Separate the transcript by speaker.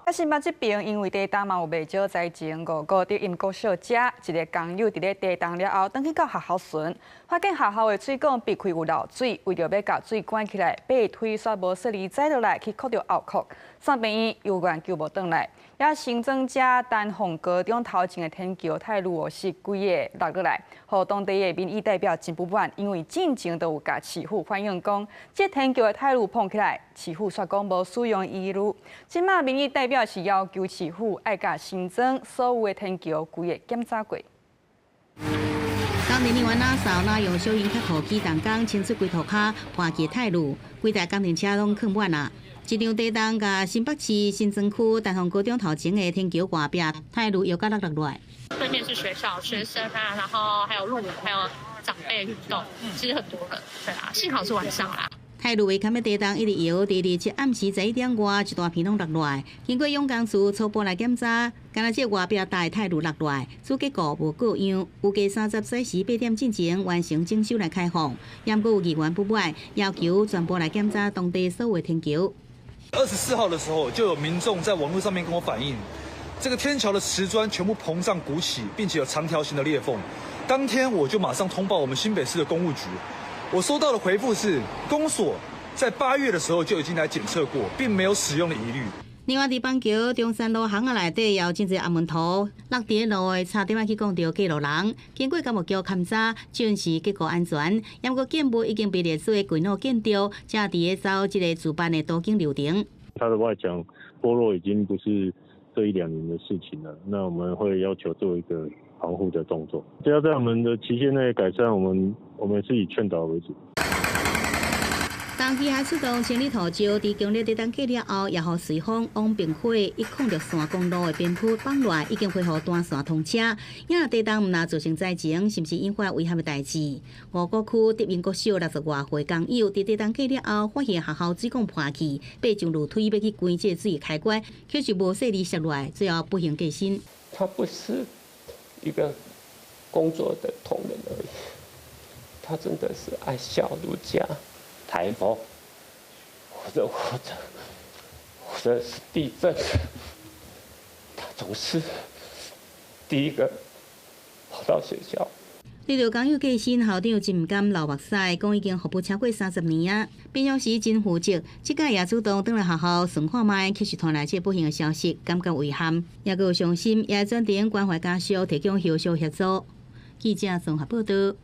Speaker 1: 啊，新北这边因为地震嘛有未少灾情，5个伫因国小遮，一个工友伫咧地震了后，转去到学校巡，发现学校的水管闭开有漏水，为着要甲水关起来，把推煞无顺利载落来，去扣着后壳，送病院犹原救无转来。也新增加丹凤高中头前的天桥太路是几个落落来，互当地的民意代表真不满，因为进前都有甲市府反映讲，这天桥的太路碰起来，市府煞讲无使用依据。即马民意代表是要求市府爱甲新增所有的天桥规个检查过。
Speaker 2: 当年员仔扫那用小型客户机动工清出规涂骹，换起太路，规台工程车拢坑满啊！一场地震，甲新北市新庄区丹凤高中头前的天桥外壁太路又甲落落来。
Speaker 3: 对面是学校、学生啊，然后还有路人，还有长辈运动，其实很多人。对啊，幸好是晚上啦。
Speaker 2: 太路为坎的地震一直摇，第二暗时11点外，一大片拢落落来。经过用工处初步来检查，敢若这外壁大太路落落来，主结构无各样，预计30小时8点进前完成整修来开放。也过有议员不满，要求全部来检查当地所有天桥。
Speaker 4: 24号的时候，就有民众在网络上面跟我反映，这个天桥的瓷砖全部膨胀鼓起，并且有长条形的裂缝。当天我就马上通报我们新北市的公务局，我收到的回复是，公所在8月的时候就已经来检测过，并没有使用的疑虑。
Speaker 2: 另外，伫板桥中山路巷仔内底，也有真侪暗门图落伫路的，差点去讲到过路人。经过监务局勘查，证实结构安全。也过建物已经被列为轨道建筑，正伫咧走一个主办的途径流程。
Speaker 5: 它的外墙剥落已经不是这1、2年的事情了，那我们会要求做一个防护的动作。只要在我们的期限内改善，我们是以劝导为主。
Speaker 2: 当机械出动清理土石，伫强烈地震过了后，也互随风往并火106公路的边坡放落，已经恢复单线通车。因地震毋若造成灾情，是毋是引发危险的代志？5个区德民国小60外岁工友，伫地震过了后，发现学校水管破去，爬上楼梯要去关这水开关，可是无顺利下来，最后不幸过身。
Speaker 6: 他不是一个工作的同仁而已，他真的是爱笑如家。台风，或者是地震，他总是第一个跑到学校。
Speaker 2: 遇到工友过身，校长真唔甘流目屎，讲已经服务超过30年啊，并表示真负责。即届也主动转来学校顺看卖，确实传来这不幸的消息，感觉遗憾，也有伤心，也转电关怀家属，提供后续协助。记者综合报道。